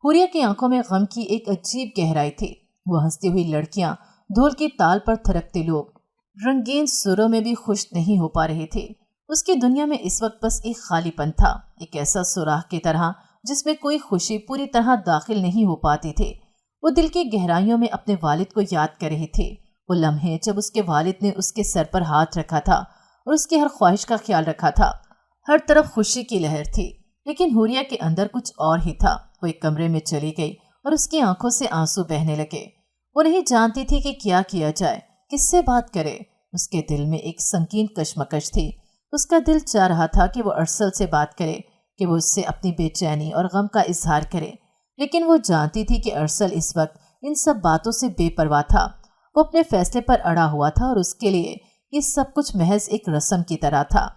حوریہ کی آنکھوں میں غم کی ایک عجیب گہرائی تھی۔ وہ ہنستی ہوئی لڑکیاں، ڈھول کی تال پر تھرکتے لوگ، رنگین سروں میں بھی خوش نہیں ہو پا رہے تھے۔ اس کی دنیا میں اس وقت بس ایک خالی پن تھا، ایک ایسا سوراخ کی طرح جس میں کوئی خوشی پوری طرح داخل نہیں ہو پاتی تھی۔ وہ دل کی گہرائیوں میں اپنے والد کو یاد کر رہی تھی، وہ لمحے جب اس کے والد نے اس کے سر پر ہاتھ رکھا تھا اور اس کی ہر خواہش کا خیال رکھا تھا۔ ہر طرف خوشی کی لہر تھی، لیکن حوریہ کے اندر کچھ اور ہی تھا۔ وہ ایک کمرے میں چلی گئی اور اس کی آنکھوں سے آنسو بہنے لگے۔ وہ نہیں جانتی تھی کہ کیا جائے، کس سے بات کرے۔ اس کے دل میں ایک سنگین کشمکش تھی۔ اس کا دل چاہ رہا تھا کہ وہ ارسل سے بات کرے، کہ وہ اس سے اپنی بے چینی اور غم کا اظہار کرے، لیکن وہ جانتی تھی کہ ارسل اس وقت ان سب باتوں سے بے پرواہ تھا۔ وہ اپنے فیصلے پر اڑا ہوا تھا اور اس کے لیے یہ سب کچھ محض ایک رسم کی طرح تھا۔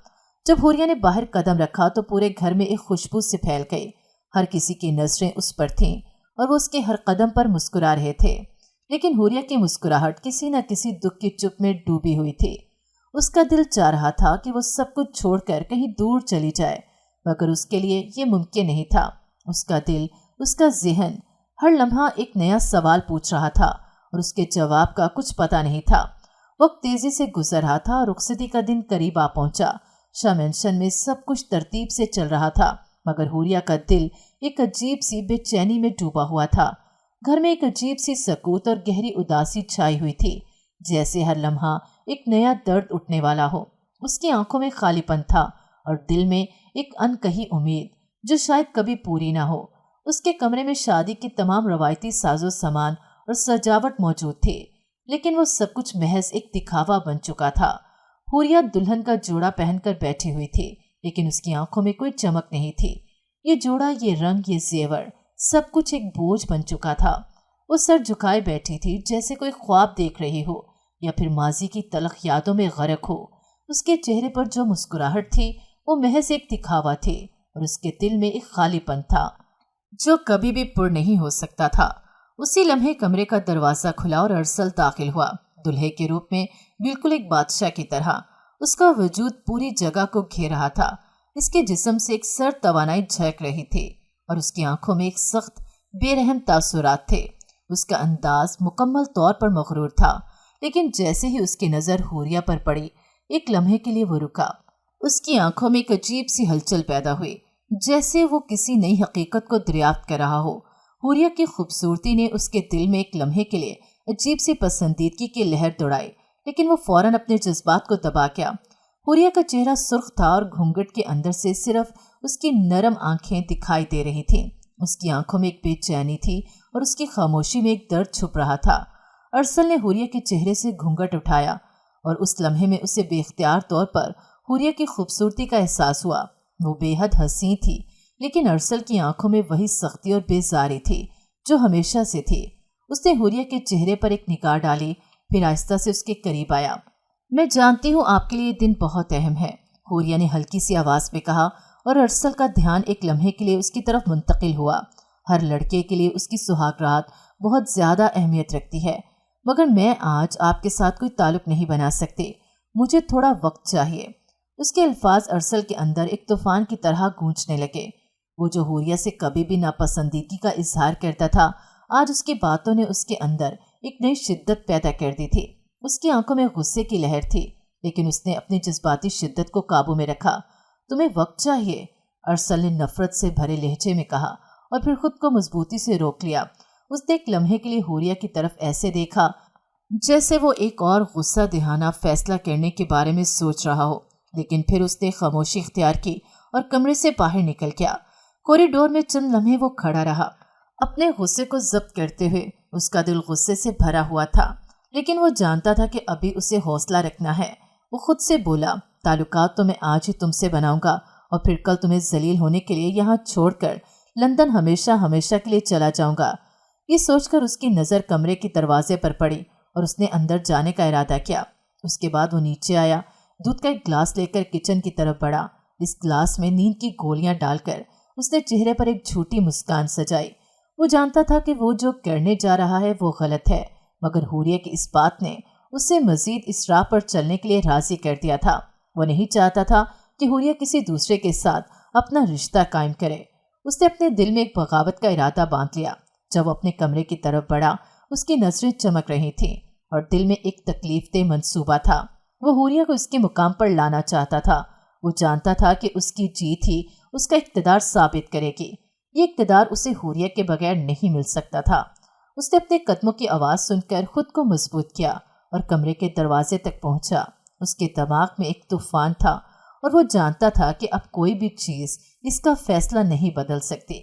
جب حوریہ نے باہر قدم رکھا تو پورے گھر میں ایک خوشبو سے پھیل گئی۔ ہر کسی کی نظریں اس پر تھیں اور وہ اس کے ہر قدم پر مسکرا رہے تھے، لیکن حوریہ کی مسکراہٹ کسی نہ کسی دکھ کی چپ میں ڈوبی ہوئی تھی۔ اس کا دل چاہ رہا تھا کہ وہ سب کچھ چھوڑ کر کہیں دور چلی جائے، مگر اس کے لیے یہ ممکن نہیں تھا۔ اس کا دل، اس کا ذہن ہر لمحہ ایک نیا سوال پوچھ رہا تھا اور اس کے جواب کا کچھ پتہ نہیں تھا۔ وقت تیزی سے گزر رہا تھا اور رخصتی کا دن قریب آ پہنچا۔ شاہ مینشن میں سب کچھ ترتیب سے چل رہا تھا، مگر حوریہ کا دل ایک عجیب سی بے چینی میں ڈوبا ہوا تھا۔ گھر میں ایک عجیب سی سکوت اور گہری اداسی چھائی ہوئی تھی، جیسے ہر لمحہ ایک نیا درد اٹھنے والا ہو۔ اس کی آنکھوں میں خالی پن تھا اور دل میں ایک انکہی امید جو شاید کبھی پوری نہ ہو۔ اس کے کمرے میں شادی کے تمام روایتی ساز و سامان اور سجاوٹ موجود تھے، لیکن وہ سب کچھ محض ایک دکھاوا بن چکا تھا۔ حوریہ دلہن کا جوڑا پہن کر بیٹھی ہوئی تھی، لیکن اس کی آنکھوں میں کوئی چمک نہیں تھی۔ یہ جوڑا، یہ رنگ، یہ زیور، سب کچھ ایک بوجھ بن چکا تھا۔ وہ سر جھکائے بیٹھی تھی، جیسے کوئی خواب دیکھ رہی ہو یا پھر ماضی کی تلخ یادوں میں غرق ہو۔ اس کے چہرے پر جو مسکراہٹ تھی وہ محض ایک دکھاوا تھی، اور اس کے دل میں ایک خالی پن تھا جو کبھی بھی پر نہیں ہو سکتا تھا۔ اسی لمحے کمرے کا دروازہ کھلا اور ارسل داخل ہوا، دلہے کے روپ میں، بالکل ایک بادشاہ کی طرح۔ اس کا وجود پوری جگہ کو گھیر رہا تھا۔ اس کے جسم سے ایک سرد توانائی جھلک رہی تھی اور اس کی آنکھوں میں ایک سخت، بے رحم تاثرات تھے۔ اس کا انداز مکمل طور پر مغرور تھا، لیکن جیسے ہی اس کی نظر حوریہ پر پڑی، ایک لمحے کے لیے وہ رکا۔ اس کی آنکھوں میں ایک عجیب سی ہلچل پیدا ہوئی، جیسے وہ کسی نئی حقیقت کو دریافت کر رہا ہو۔ حوریہ کی خوبصورتی نے اس کے دل میں ایک لمحے کے لیے عجیب سی پسندیدگی کی لہر دوڑائی، لیکن وہ فوراً اپنے جذبات کو دبا گیا۔ حوریہ کا چہرہ سرخ تھا اور گھونگھٹ کے اندر سے صرف اس کی نرم آنکھیں دکھائی دے رہی تھیں۔ اس کی آنکھوں میں ایک بے چینی تھی اور اس کی خاموشی میں ایک درد چھپ رہا تھا۔ ارسل نے حوریہ کے چہرے سے گھونگھٹ اٹھایا اور اس لمحے میں اسے بے اختیار طور پر حوریہ کی خوبصورتی کا احساس ہوا۔ وہ بے حد حسین تھی، لیکن ارسل کی آنکھوں میں وہی سختی اور بیزاری تھی جو ہمیشہ سے تھی۔ اس نے حوریہ کے چہرے پر ایک نگاہ ڈالی، پھر آہستہ سے اس کے قریب آیا۔ میں جانتی ہوں آپ کے لیے یہ دن بہت اہم ہے، حوریہ نے ہلکی سی آواز میں کہا، اور ارسل کا دھیان ایک لمحے کے لیے اس کی طرف منتقل ہوا۔ ہر لڑکے کے لیے اس کی سہاگ رات بہت زیادہ اہمیت رکھتی ہے، مگر میں آج آپ کے ساتھ کوئی تعلق نہیں بنا سکتی، مجھے تھوڑا وقت چاہیے۔ اس کے الفاظ ارسل کے اندر ایک طوفان کی طرح گونجنے لگے۔ وہ جو حوریہ سے کبھی بھی ناپسندیدگی کا اظہار کرتا تھا، آج اس کی باتوں نے اس کے اندر ایک نئی شدت پیدا کر دی تھی۔ اس کی آنکھوں میں غصے کی لہر تھی، لیکن اس نے اپنی جذباتی شدت کو قابو میں رکھا۔ تمہیں وقت چاہیے، ارسل نے نفرت سے بھرے لہجے میں کہا، اور پھر خود کو مضبوطی سے روک لیا۔ اس نے ایک لمحے کے لیے حوریہ کی طرف ایسے دیکھا جیسے وہ ایک اور غصہ دہانہ فیصلہ کرنے کے بارے میں سوچ رہا ہو، لیکن پھر اس نے خاموشی اختیار کی اور کمرے سے باہر نکل گیا۔ کوریڈور میں چند لمحے وہ کھڑا رہا، اپنے غصے کو ضبط کرتے ہوئے۔ اس کا دل غصے سے بھرا ہوا تھا، لیکن وہ جانتا تھا کہ ابھی اسے حوصلہ رکھنا ہے۔ وہ خود سے بولا، تعلقات تو میں آج ہی تم سے بناؤں گا، اور پھر کل تمہیں ذلیل ہونے کے لیے یہاں چھوڑ کر لندن ہمیشہ ہمیشہ کے لیے چلا جاؤں گا۔ یہ سوچ کر اس کی نظر کمرے کے دروازے پر پڑی اور اس نے اندر جانے کا ارادہ کیا۔ اس کے بعد وہ نیچے آیا، دودھ کا ایک گلاس لے کر کچن کی طرف بڑھا۔ اس گلاس میں نیند کی گولیاں ڈال کر اس نے چہرے پر ایک جھوٹی مسکان سجائی۔ وہ جانتا تھا کہ وہ جو کرنے جا رہا ہے وہ غلط ہے، مگر حوریہ کی اس بات نے اسے مزید اس راہ پر چلنے کے لیے راضی کر دیا تھا۔ وہ نہیں چاہتا تھا کہ حوریہ کسی دوسرے کے ساتھ اپنا رشتہ قائم کرے۔ اس نے اپنے دل میں ایک بغاوت کا ارادہ باندھ لیا۔ جب وہ اپنے کمرے کی طرف بڑھا، اس کی نظریں چمک رہی تھیں اور دل میں ایک تکلیف دہ منصوبہ تھا۔ وہ حوریہ کو اس کے مقام پر لانا چاہتا تھا۔ وہ جانتا تھا کہ اس کی جیت ہی اس کا اقتدار ثابت کرے گی۔ یہ اقتدار اسے حوریہ کے بغیر نہیں مل سکتا تھا۔ اس نے اپنے قدموں کی آواز سن کر خود کو مضبوط کیا اور کمرے کے دروازے تک پہنچا۔ اس کے دماغ میں ایک طوفان تھا اور وہ جانتا تھا کہ اب کوئی بھی چیز اس کا فیصلہ نہیں بدل سکتی۔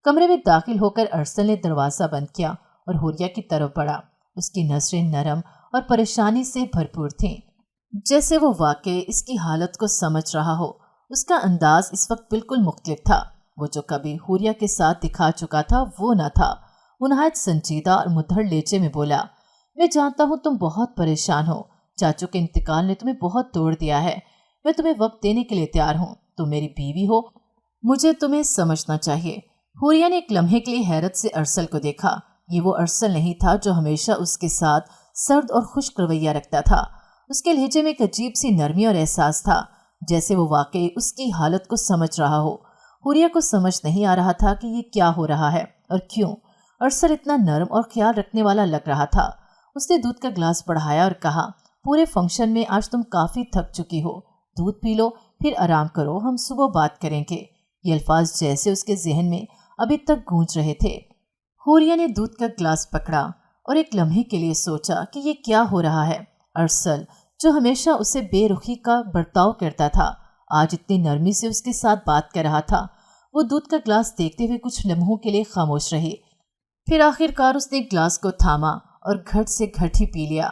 کمرے میں داخل ہو کر ارسل نے دروازہ بند کیا اور حوریہ کی طرف بڑھا۔ اس کی نظریں نرم اور پریشانی سے بھرپور تھیں، جیسے وہ واقعی اس کی حالت کو سمجھ رہا ہو۔ اس کا انداز اس وقت بالکل مختلف تھا۔ وہ جو کبھی حوریہ کے ساتھ دکھا چکا تھا وہ نہ تھا۔ وہ نہایت سنجیدہ اور مدھر لہجے میں بولا، میں جانتا ہوں تم بہت پریشان ہو۔ چاچو کے انتقال نے تمہیں بہت توڑ دیا ہے۔ میں تمہیں وقت دینے کے لیے تیار ہوں۔ تم میری بیوی ہو، مجھے تمہیں سمجھنا چاہیے۔ حوریہ نے ایک لمحے کے لیے حیرت سے ارسل کو دیکھا۔ یہ وہ ارسل نہیں تھا جو ہمیشہ اس کے ساتھ سرد اور خشک رویہ رکھتا تھا۔ اس کے لہجے میں ایک عجیب سی نرمی اور احساس تھا، جیسے وہ واقعی اس کی حالت کو سمجھ رہا ہو۔ حوریہ کو سمجھ نہیں آ رہا تھا کہ یہ کیا ہو رہا ہے اور کیوں۔ ارسل اتنا نرم اور خیال رکھنے والا لگ رہا تھا۔ اس نے دودھ کا گلاس بڑھایا اور کہا، پورے فنکشن میں آج تم کافی تھک چکی ہو، دودھ پی لو پھر آرام کرو، ہم صبح بات کریں گے۔ یہ الفاظ جیسے اس کے ذہن میں ابھی تک گونج رہے تھے۔ حوریہ نے دودھ کا گلاس پکڑا اور ایک لمحے کے لیے سوچا کہ یہ کیا ہو رہا ہے۔ ارسل جو ہمیشہ اسے بے رخی کا برتاؤ کرتا تھا، آج اتنی نرمی سے اس کے ساتھ بات کر رہا تھا۔ وہ دودھ کا گلاس دیکھتے ہوئے کچھ لمحوں کے لیے خاموش رہی، پھر آخر کار اس نے گلاس کو تھاما اور گھٹ سے گھٹ ہی پی لیا۔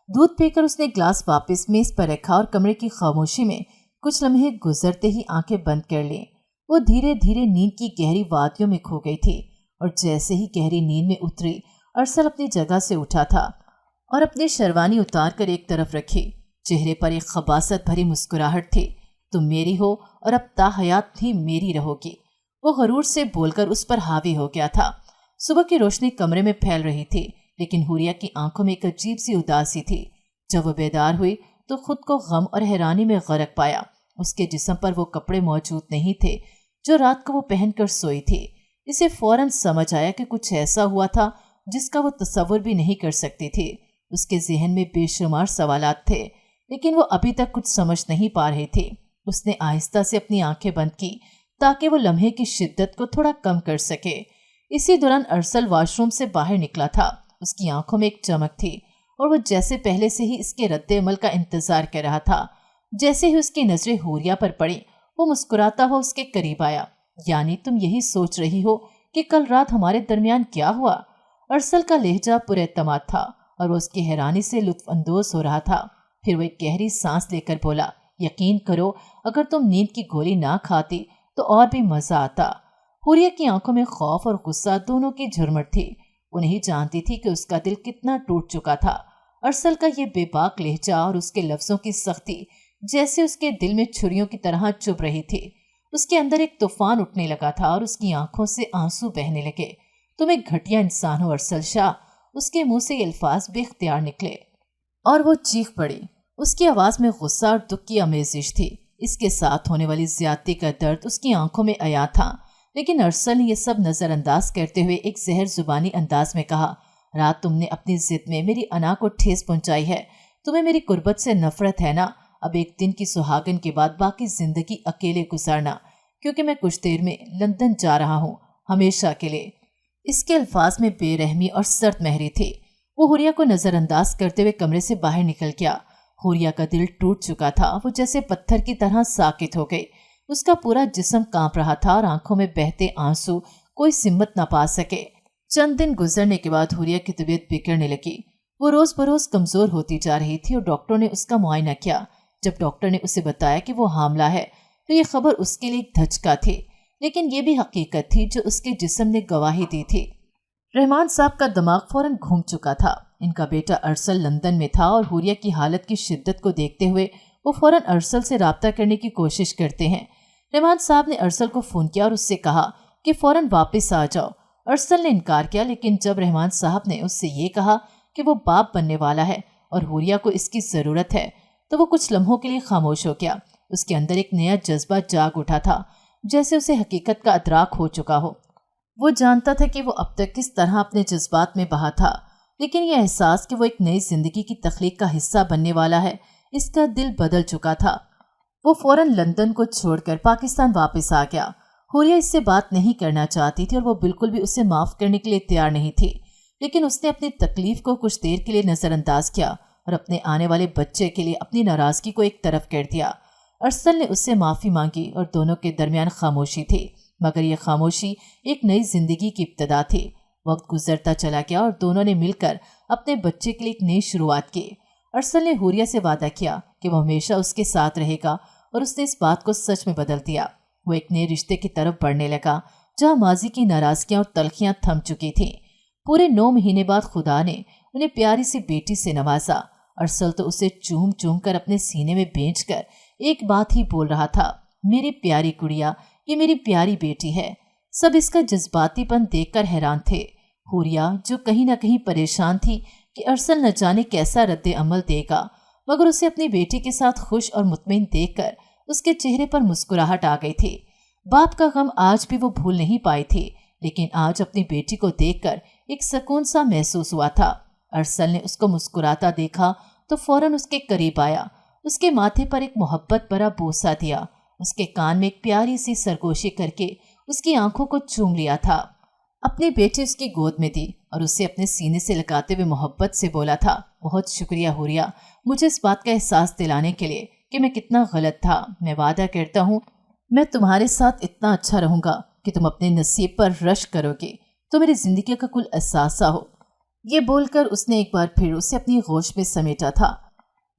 دودھ پی کر اس نے گلاس واپس میز پر رکھا اور کمرے کی خاموشی میں کچھ لمحے گزرتے ہی آنکھیں بند کر لیں۔ وہ دھیرے دھیرے نیند کی گہری وادیوں میں کھو گئی تھی اور جیسے ہی گہری نیند میں اتری، ارسل اپنی جگہ سے اٹھا تھا اور اپنی شیروانی اتار کر ایک طرف رکھی۔ چہرے پر ایک خباثت بھری مسکراہٹ تھی۔ تم میری ہو اور اب تا حیات بھی میری رہو گی، وہ غرور سے بول کر اس پر حاوی ہو گیا تھا۔ صبح کی روشنی کمرے میں پھیل رہی تھی، لیکن حوریہ کی آنکھوں میں ایک عجیب سی اداسی تھی۔ جب وہ بیدار ہوئی تو خود کو غم اور حیرانی میں غرق پایا۔ اس کے جسم پر وہ کپڑے موجود نہیں تھے جو رات کو وہ پہن کر سوئی تھی۔ اسے فوراً سمجھ آیا کہ کچھ ایسا ہوا تھا جس کا وہ تصور بھی نہیں کر سکتی تھی۔ اس کے ذہن میں بے شمار سوالات تھے، لیکن وہ ابھی تک کچھ سمجھ نہیں پا رہی تھی۔ اس نے آہستہ سے اپنی آنکھیں بند کی تاکہ وہ لمحے کی شدت کو تھوڑا کم کر سکے۔ اسی دوران ارسل واش روم سے باہر نکلا تھا۔ اس کی آنکھوں میں ایک چمک تھی اور وہ جیسے پہلے سے ہی اس کے رد عمل کا انتظار کر رہا تھا۔ جیسے ہی اس کی نظریں حوریہ پر پڑی، وہ مسکراتا ہوا اس کے قریب آیا۔ یعنی تم یہی سوچ رہی ہو کہ کل رات ہمارے درمیان کیا ہوا؟ ارسل کا لہجہ پر اعتماد تھا اور وہ اس کی حیرانی سے لطف اندوز ہو رہا تھا۔ پھر وہ ایک گہری سانس لے کر بولا، یقین کرو اگر تم نیند کی گولی نہ کھاتی تو اور بھی مزہ آتا۔ حوریہ کی آنکھوں میں خوف اور غصہ دونوں کی جھرمٹ تھی۔ وہ نہیں جانتی تھی کہ اس کا دل کتنا ٹوٹ چکا تھا۔ ارسل کا یہ بے باک لہجہ اور اس کے لفظوں کی سختی جیسے اس کے دل میں چھریوں کی طرح چبھ رہی تھی۔ اس کے اندر ایک طوفان اٹھنے لگا تھا اور اس کی آنکھوں سے آنسو بہنے لگے۔ تم ایک گھٹیا انسان ہو ارسل شاہ۔ اس کے منہ سے یہ الفاظ بے اختیار نکلے اور وہ چیخ پڑی۔ اس کی آواز میں غصہ اور دکھ کی آمیزش تھی۔ اس کے ساتھ ہونے والی زیادتی کا درد اس کی آنکھوں میں عیاں تھا، لیکن ارسل نے یہ سب نظر انداز کرتے ہوئے ایک زہر زبانی انداز میں کہا، رات تم نے اپنی ضد میں میری انا کو ٹھیس پہنچائی ہے۔ تمہیں میری قربت سے نفرت ہے نا؟ اب ایک دن کی سہاگن کے بعد باقی زندگی اکیلے گزارنا، کیونکہ میں کچھ دیر میں لندن جا رہا ہوں، ہمیشہ کے لیے۔ اس کے الفاظ میں بے رحمی اور سرد مہری تھی۔ وہ حوریہ کو نظر انداز کرتے ہوئے کمرے سے باہر نکل گیا۔ حوریہ کا دل ٹوٹ چکا تھا۔ وہ جیسے پتھر کی طرح ساکت ہو گئی۔ اس کا پورا جسم کانپ رہا تھا اور آنکھوں میں بہتے آنسو کوئی سمت نہ پا سکے۔ چند دن گزرنے کے بعد حوریہ کی طبیعت بگڑنے لگی۔ وہ روز بروز کمزور ہوتی جا رہی تھی اور ڈاکٹر نے اس کا معائنہ کیا۔ جب ڈاکٹر نے اسے بتایا کہ وہ حاملہ ہے تو یہ خبر اس کے لیے ایک دھچکا تھی، لیکن یہ بھی حقیقت تھی جو اس کے جسم نے گواہی دی تھی۔ رحمان صاحب کا دماغ فوراً گھوم چکا تھا۔ ان کا بیٹا ارسل لندن میں تھا اور حوریہ کی حالت کی شدت کو دیکھتے ہوئے وہ فوراً ارسل سے رابطہ کرنے کی کوشش کرتے ہیں۔ رحمان صاحب نے ارسل کو فون کیا اور اس سے کہا کہ فوراً واپس آ جاؤ۔ ارسل نے انکار کیا، لیکن جب رحمان صاحب نے اس سے یہ کہا کہ وہ باپ بننے والا ہے اور حوریہ کو اس کی ضرورت ہے تو وہ کچھ لمحوں کے لیے خاموش ہو گیا۔ اس کے اندر ایک نیا جذبہ جاگ اٹھا تھا، جیسے اسے حقیقت کا ادراک ہو چکا ہو۔ وہ جانتا تھا کہ وہ اب تک کس طرح اپنے جذبات میں بہا تھا، لیکن یہ احساس کہ وہ ایک نئی زندگی کی تخلیق کا حصہ بننے والا ہے، اس کا دل بدل چکا تھا۔ وہ فوراً لندن کو چھوڑ کر پاکستان واپس آ گیا۔ حوریہ اس سے بات نہیں کرنا چاہتی تھی اور وہ بالکل بھی اسے معاف کرنے کے لیے تیار نہیں تھی، لیکن اس نے اپنی تکلیف کو کچھ دیر کے لیے نظر انداز کیا اور اپنے آنے والے بچے کے لیے اپنی ناراضگی کو ایک طرف کر دیا۔ ارسل نے اس سے معافی مانگی اور دونوں کے درمیان خاموشی تھی، مگر یہ خاموشی ایک نئی زندگی کی ابتدا تھی۔ وقت گزرتا چلا گیا اور دونوں نے مل کر اپنے بچے کے لیے ایک نئی شروعات کی۔ ارسل نے حوریہ سے وعدہ کیا کہ وہ ہمیشہ اس کے ساتھ رہے گا اور اس نے اس بات کو سچ میں بدل دیا۔ وہ ایک نئے رشتے کی طرف بڑھنے لگا جہاں ماضی کی ناراضگیاں اور تلخیاں تھم چکی تھیں۔ پورے 9 مہینے بعد خدا نے انہیں پیاری سی بیٹی سے نوازا۔ ارسل تو اسے چوم چوم کر اپنے سینے میں بھیج کر ایک بات ہی بول رہا تھا، میری پیاری گڑیا، یہ میری پیاری بیٹی ہے۔ سب اس کا جذباتی پن دیکھ کر حیران تھے۔ حوریہ جو کہیں نہ کہیں پریشان تھی کہ ارسل نہ جانے کیسا رد عمل دے گا، مگر اسے اپنی بیٹی کے ساتھ خوش اور مطمئن دیکھ کر اس کے چہرے پر مسکراہٹ آ گئی تھی۔ باپ کا غم آج بھی وہ بھول نہیں پائی تھی، لیکن آج اپنی بیٹی کو دیکھ کر ایک سکون سا محسوس ہوا تھا۔ ارسل نے اس کو مسکراتا دیکھا تو فوراً اس کے قریب آیا، اس کے ماتھے پر ایک محبت بھرا بوسہ دیا، اس کے کان میں ایک پیاری سی سرگوشی کر کے اس کی آنکھوں کو چوم لیا تھا۔ اپنی بیٹی اس کی گود میں دی اور اسے اپنے سینے سے لگاتے ہوئے محبت سے بولا تھا، بہت شکریہ حوریہ، مجھے اس بات کا احساس دلانے کے لیے کہ میں کتنا غلط تھا۔ میں وعدہ کرتا ہوں میں تمہارے ساتھ اتنا اچھا رہوں گا کہ تم اپنے نصیب پر رشک کرو گے، تو میری زندگی کا کل احساسہ ہو۔ یہ بول کر اس نے ایک بار پھر اسے اپنی غوش میں سمیٹا تھا۔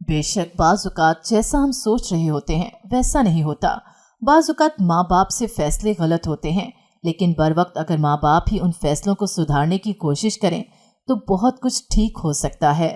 بے شک بعض اوقات جیسا ہم سوچ رہے ہوتے ہیں ویسا نہیں ہوتا۔ بعض اوقات ماں باپ سے فیصلے غلط ہوتے ہیں، لیکن بر وقت اگر ماں باپ ہی ان فیصلوں کو سدھارنے کی کوشش کریں تو بہت کچھ ٹھیک ہو سکتا ہے۔